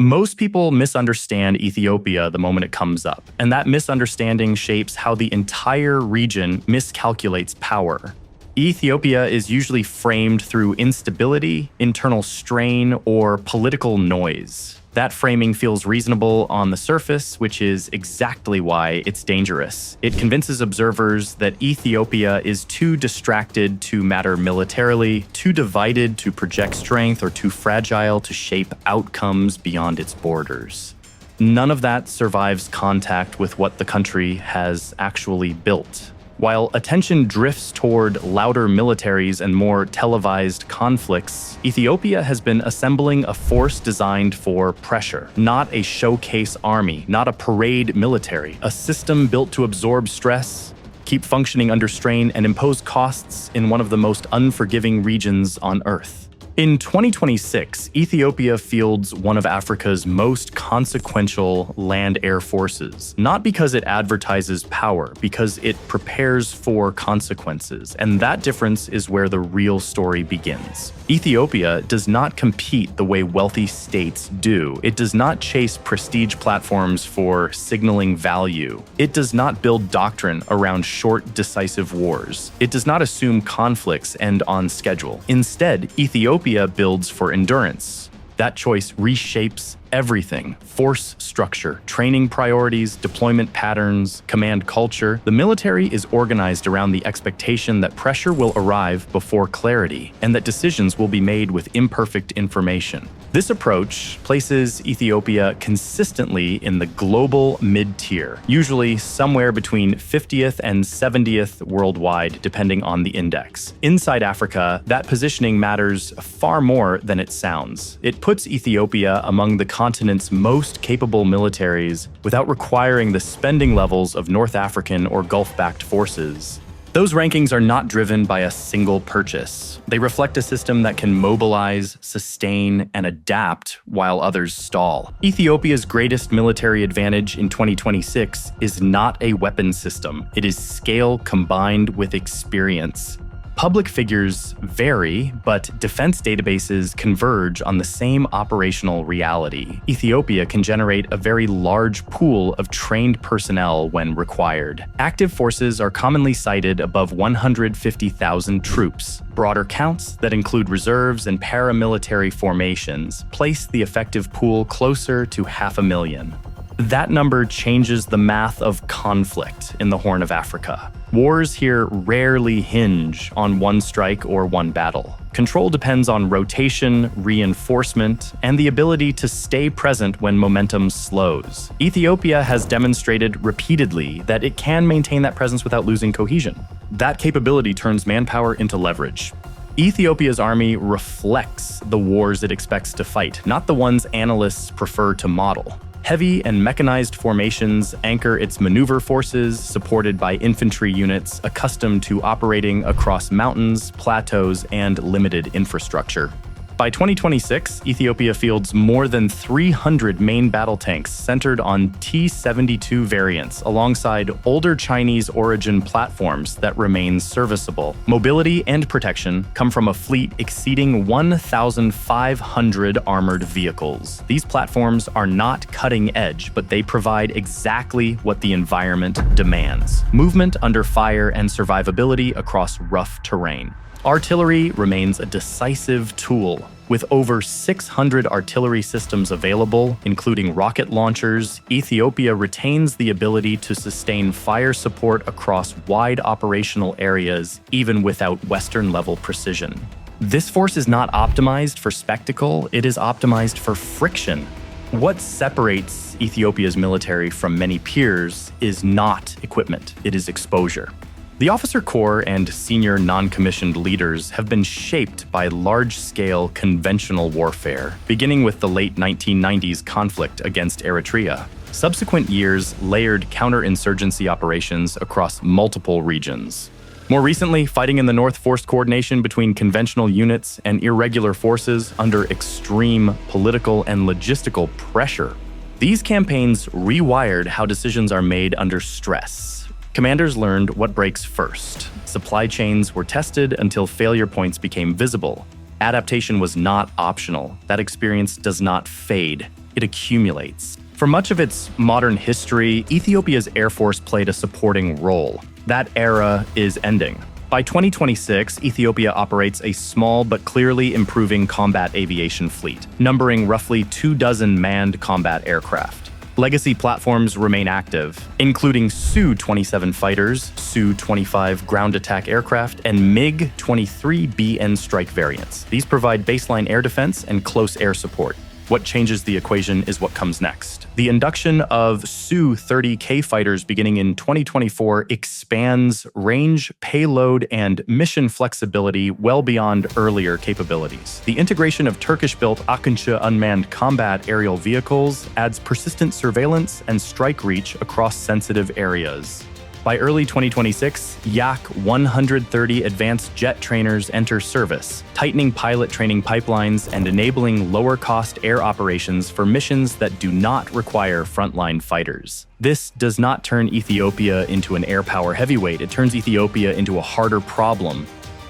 Most people misunderstand Ethiopia the moment it comes up, and that misunderstanding shapes how the entire region miscalculates power. Ethiopia is usually framed through instability, internal strain, or political noise. That framing feels reasonable on the surface, which is exactly why it's dangerous. It convinces observers that Ethiopia is too distracted to matter militarily, too divided to project strength, or too fragile to shape outcomes beyond its borders. None of that survives contact with what the country has actually built. While attention drifts toward louder militaries and more televised conflicts, Ethiopia has been assembling a force designed for pressure, not a showcase army, not a parade military, a system built to absorb stress, keep functioning under strain, and impose costs in one of the most unforgiving regions on Earth. In 2026, Ethiopia fields one of Africa's most consequential land-air forces, not because it advertises power, because it prepares for consequences, and that difference is where the real story begins. Ethiopia does not compete the way wealthy states do. It does not chase prestige platforms for signaling value. It does not build doctrine around short, decisive wars. It does not assume conflicts end on schedule. Instead, Ethiopia builds for endurance. That choice reshapes everything: force structure, training priorities, deployment patterns, command culture. The military is organized around the expectation that pressure will arrive before clarity, and that decisions will be made with imperfect information. This approach places Ethiopia consistently in the global mid-tier, usually somewhere between 50th and 70th worldwide, depending on the index. Inside Africa, that positioning matters far more than it sounds. It puts Ethiopia among the continent's most capable militaries without requiring the spending levels of North African or Gulf-backed forces. Those rankings are not driven by a single purchase. They reflect a system that can mobilize, sustain, and adapt while others stall. Ethiopia's greatest military advantage in 2026 is not a weapon system. It is scale combined with experience. Public figures vary, but defense databases converge on the same operational reality. Ethiopia can generate a very large pool of trained personnel when required. Active forces are commonly cited above 150,000 troops. Broader counts that include reserves and paramilitary formations place the effective pool closer to 500,000. That number changes the math of conflict in the Horn of Africa. Wars here rarely hinge on one strike or one battle. Control depends on rotation, reinforcement, and the ability to stay present when momentum slows. Ethiopia has demonstrated repeatedly that it can maintain that presence without losing cohesion. That capability turns manpower into leverage. Ethiopia's army reflects the wars it expects to fight, not the ones analysts prefer to model. Heavy and mechanized formations anchor its maneuver forces, supported by infantry units accustomed to operating across mountains, plateaus, and limited infrastructure. By 2026, Ethiopia fields more than 300 main battle tanks centered on T-72 variants, alongside older Chinese origin platforms that remain serviceable. Mobility and protection come from a fleet exceeding 1,500 armored vehicles. These platforms are not cutting edge, but they provide exactly what the environment demands: movement under fire and survivability across rough terrain. Artillery remains a decisive tool. With over 600 artillery systems available, including rocket launchers, Ethiopia retains the ability to sustain fire support across wide operational areas, even without Western-level precision. This force is not optimized for spectacle, it is optimized for friction. What separates Ethiopia's military from many peers is not equipment, it is exposure. The officer corps and senior non-commissioned leaders have been shaped by large-scale conventional warfare, beginning with the late 1990s conflict against Eritrea. Subsequent years layered counterinsurgency operations across multiple regions. More recently, fighting in the north forced coordination between conventional units and irregular forces under extreme political and logistical pressure. These campaigns rewired how decisions are made under stress. Commanders learned what breaks first. Supply chains were tested until failure points became visible. Adaptation was not optional. That experience does not fade. it accumulates. For much of its modern history, Ethiopia's Air Force played a supporting role. That era is ending. By 2026, Ethiopia operates a small but clearly improving combat aviation fleet, numbering roughly 24 manned combat aircraft. Legacy platforms remain active, including Su-27 fighters, Su-25 ground attack aircraft, and MiG-23BN strike variants. These provide baseline air defense and close air support. What changes the equation is what comes next. The induction of Su-30K fighters beginning in 2024 expands range, payload, and mission flexibility well beyond earlier capabilities. The integration of Turkish-built Akıncı unmanned combat aerial vehicles adds persistent surveillance and strike reach across sensitive areas. By early 2026, Yak-130 advanced jet trainers enter service, tightening pilot training pipelines and enabling lower-cost air operations for missions that do not require frontline fighters. This does not turn Ethiopia into an air power heavyweight, it turns Ethiopia into a harder problem.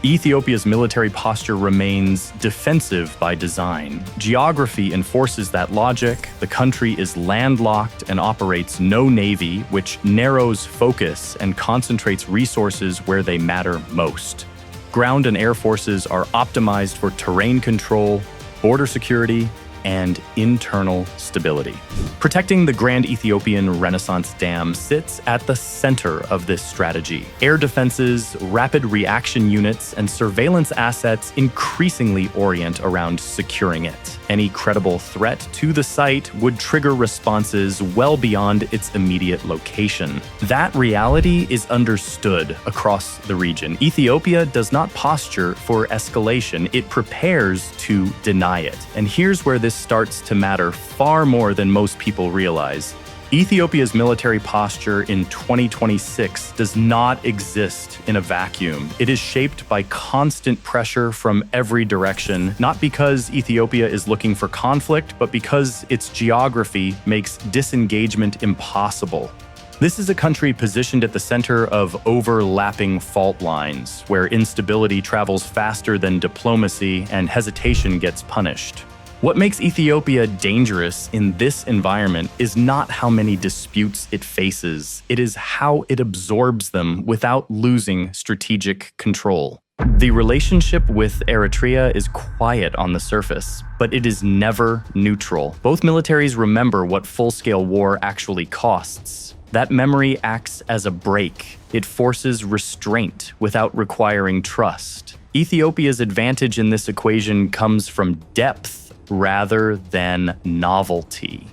Ethiopia's military posture remains defensive by design. Geography enforces that logic. The country is landlocked and operates no navy, which narrows focus and concentrates resources where they matter most. Ground and air forces are optimized for terrain control, border security, and internal stability. Protecting the Grand Ethiopian Renaissance Dam sits at the center of this strategy. Air defenses, rapid reaction units, and surveillance assets increasingly orient around securing it. Any credible threat to the site would trigger responses well beyond its immediate location. That reality is understood across the region. Ethiopia does not posture for escalation, it prepares to deny it. And here's where this starts to matter far more than most people realize. Ethiopia's military posture in 2026 does not exist in a vacuum. It is shaped by constant pressure from every direction, not because Ethiopia is looking for conflict, but because its geography makes disengagement impossible. This is a country positioned at the center of overlapping fault lines, where instability travels faster than diplomacy and hesitation gets punished. What makes Ethiopia dangerous in this environment is not how many disputes it faces, it is how it absorbs them without losing strategic control. The relationship with Eritrea is quiet on the surface, but it is never neutral. Both militaries remember what full-scale war actually costs. That memory acts as a brake. It forces restraint without requiring trust. Ethiopia's advantage in this equation comes from depth rather than novelty.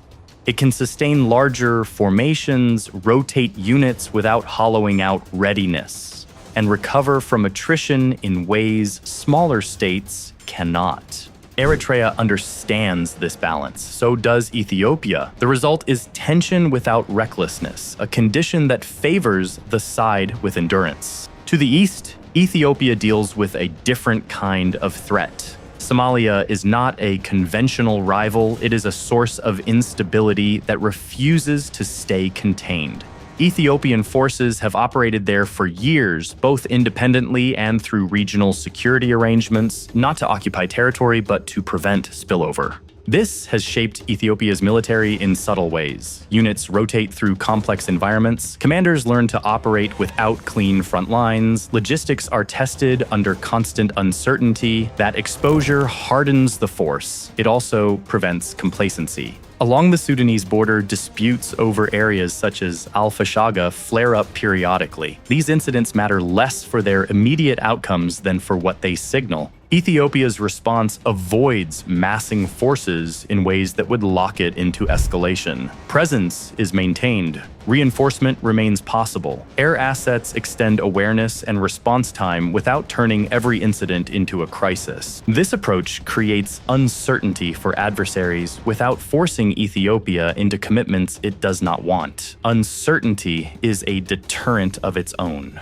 It can sustain larger formations, rotate units without hollowing out readiness, and recover from attrition in ways smaller states cannot. Eritrea understands this balance, so does Ethiopia. The result is tension without recklessness, a condition that favors the side with endurance. To the east, Ethiopia deals with a different kind of threat. Somalia is not a conventional rival, it is a source of instability that refuses to stay contained. Ethiopian forces have operated there for years, both independently and through regional security arrangements, not to occupy territory, but to prevent spillover. This has shaped Ethiopia's military in subtle ways. Units rotate through complex environments, commanders learn to operate without clean front lines, logistics are tested under constant uncertainty. That exposure hardens the force. It also prevents complacency. Along the Sudanese border, disputes over areas such as Al-Fashaga flare up periodically. These incidents matter less for their immediate outcomes than for what they signal. Ethiopia's response avoids massing forces in ways that would lock it into escalation. Presence is maintained. Reinforcement remains possible. Air assets extend awareness and response time without turning every incident into a crisis. This approach creates uncertainty for adversaries without forcing Ethiopia into commitments it does not want. Uncertainty is a deterrent of its own.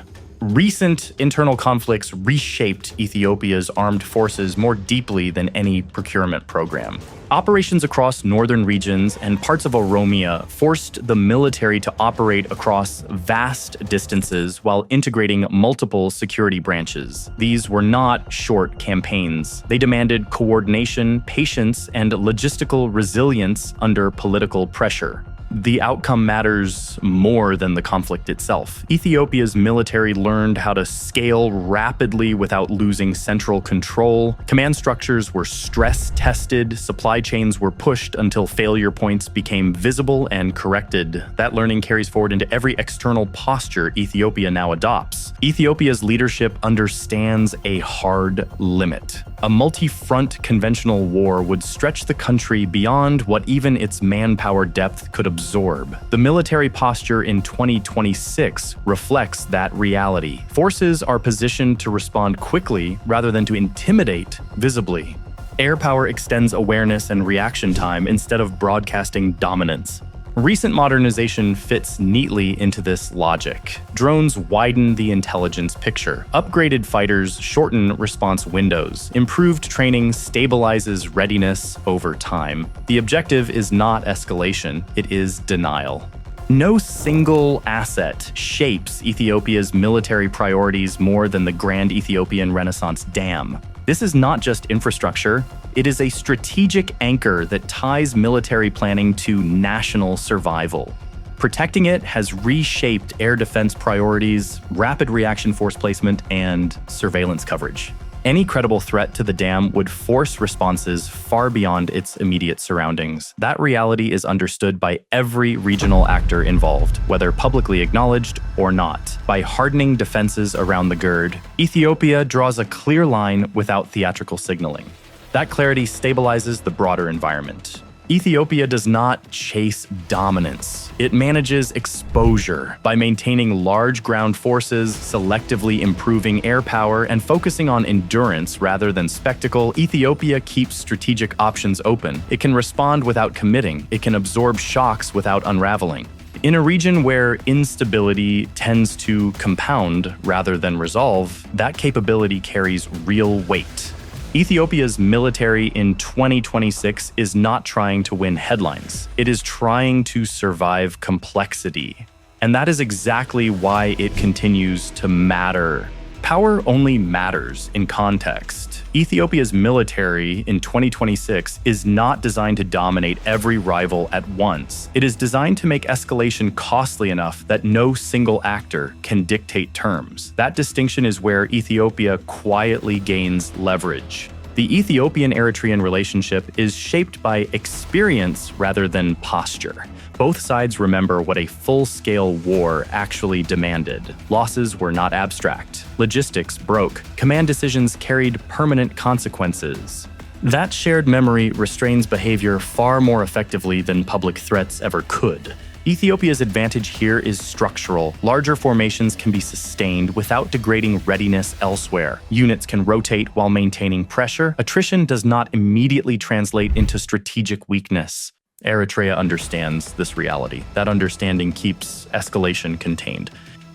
Recent internal conflicts reshaped Ethiopia's armed forces more deeply than any procurement program. Operations across northern regions and parts of Oromia forced the military to operate across vast distances while integrating multiple security branches. These were not short campaigns. They demanded coordination, patience, and logistical resilience under political pressure. The outcome matters more than the conflict itself. Ethiopia's military learned how to scale rapidly without losing central control. Command structures were stress-tested, supply chains were pushed until failure points became visible and corrected. That learning carries forward into every external posture Ethiopia now adopts. Ethiopia's leadership understands a hard limit. A multi-front conventional war would stretch the country beyond what even its manpower depth could absorb. The military posture in 2026 reflects that reality. Forces are positioned to respond quickly rather than to intimidate visibly. Air power extends awareness and reaction time instead of broadcasting dominance. Recent modernization fits neatly into this logic. Drones widen the intelligence picture. Upgraded fighters shorten response windows. Improved training stabilizes readiness over time. The objective is not escalation, it is denial. No single asset shapes Ethiopia's military priorities more than the Grand Ethiopian Renaissance Dam. This is not just infrastructure, it is a strategic anchor that ties military planning to national survival. Protecting it has reshaped air defense priorities, rapid reaction force placement, and surveillance coverage. Any credible threat to the dam would force responses far beyond its immediate surroundings. That reality is understood by every regional actor involved, whether publicly acknowledged or not. By hardening defenses around the GERD, Ethiopia draws a clear line without theatrical signaling. That clarity stabilizes the broader environment. Ethiopia does not chase dominance. It manages exposure by maintaining large ground forces, selectively improving air power, and focusing on endurance rather than spectacle. Ethiopia keeps strategic options open. It can respond without committing. It can absorb shocks without unraveling. In a region where instability tends to compound rather than resolve, that capability carries real weight. Ethiopia's military in 2026 is not trying to win headlines. It is trying to survive complexity. And that is exactly why it continues to matter. Power only matters in context. Ethiopia's military in 2026 is not designed to dominate every rival at once. It is designed to make escalation costly enough that no single actor can dictate terms. That distinction is where Ethiopia quietly gains leverage. The Ethiopian-Eritrean relationship is shaped by experience rather than posture. Both sides remember what a full-scale war actually demanded. Losses were not abstract. Logistics broke. Command decisions carried permanent consequences. That shared memory restrains behavior far more effectively than public threats ever could. Ethiopia's advantage here is structural. Larger formations can be sustained without degrading readiness elsewhere. Units can rotate while maintaining pressure. Attrition does not immediately translate into strategic weakness. Eritrea understands this reality. That understanding keeps escalation contained.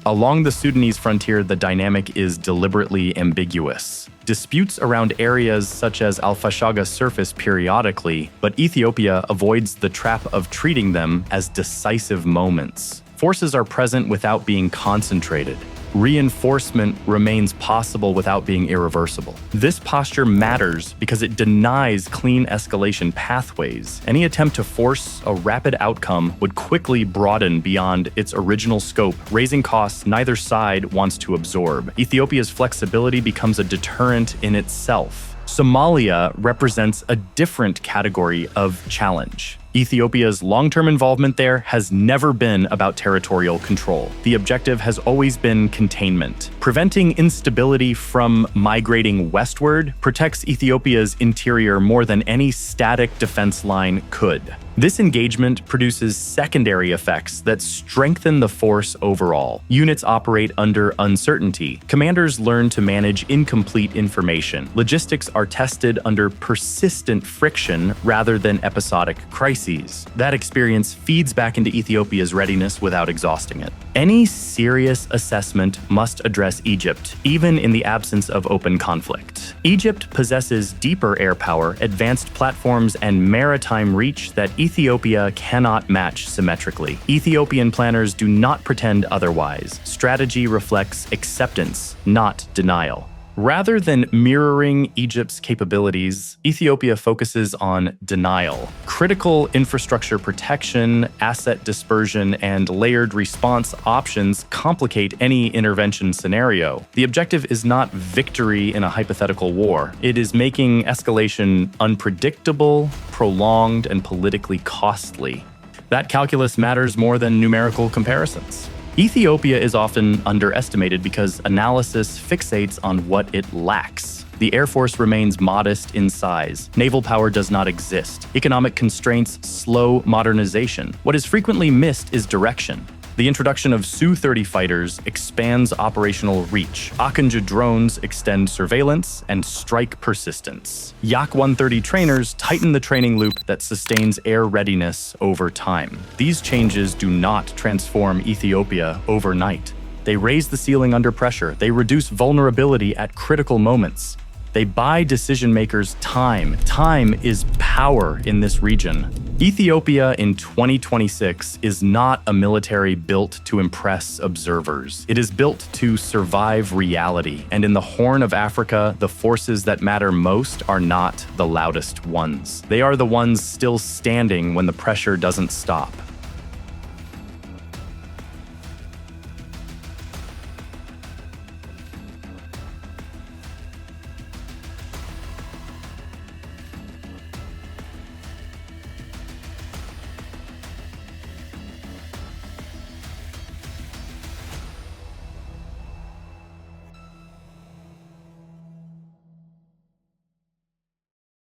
Along the Sudanese frontier, the dynamic is deliberately ambiguous. Disputes around areas such as Al-Fashaga surface periodically, but Ethiopia avoids the trap of treating them as decisive moments. Forces are present without being concentrated. Reinforcement remains possible without being irreversible. This posture matters because it denies clean escalation pathways. Any attempt to force a rapid outcome would quickly broaden beyond its original scope, raising costs neither side wants to absorb. Ethiopia's flexibility becomes a deterrent in itself. Somalia represents a different category of challenge. Ethiopia's long-term involvement there has never been about territorial control. The objective has always been containment. Preventing instability from migrating westward protects Ethiopia's interior more than any static defense line could. This engagement produces secondary effects that strengthen the force overall. Units operate under uncertainty. Commanders learn to manage incomplete information. Logistics are tested under persistent friction rather than episodic crises. That experience feeds back into Ethiopia's readiness without exhausting it. Any serious assessment must address Egypt, even in the absence of open conflict. Egypt possesses deeper air power, advanced platforms, and maritime reach that Ethiopia cannot match symmetrically. Ethiopian planners do not pretend otherwise. Strategy reflects acceptance, not denial. Rather than mirroring Egypt's capabilities, Ethiopia focuses on denial. Critical infrastructure protection, asset dispersion, and layered response options complicate any intervention scenario. The objective is not victory in a hypothetical war. It is making escalation unpredictable, prolonged, and politically costly. That calculus matters more than numerical comparisons. Ethiopia is often underestimated because analysis fixates on what it lacks. The Air Force remains modest in size. Naval power does not exist. Economic constraints slow modernization. What is frequently missed is direction. The introduction of Su-30 fighters expands operational reach. Akinji drones extend surveillance and strike persistence. Yak-130 trainers tighten the training loop that sustains air readiness over time. These changes do not transform Ethiopia overnight. They raise the ceiling under pressure. They reduce vulnerability at critical moments. They buy decision-makers time. Time is power in this region. Ethiopia in 2026 is not a military built to impress observers. It is built to survive reality. And in the Horn of Africa, the forces that matter most are not the loudest ones. They are the ones still standing when the pressure doesn't stop.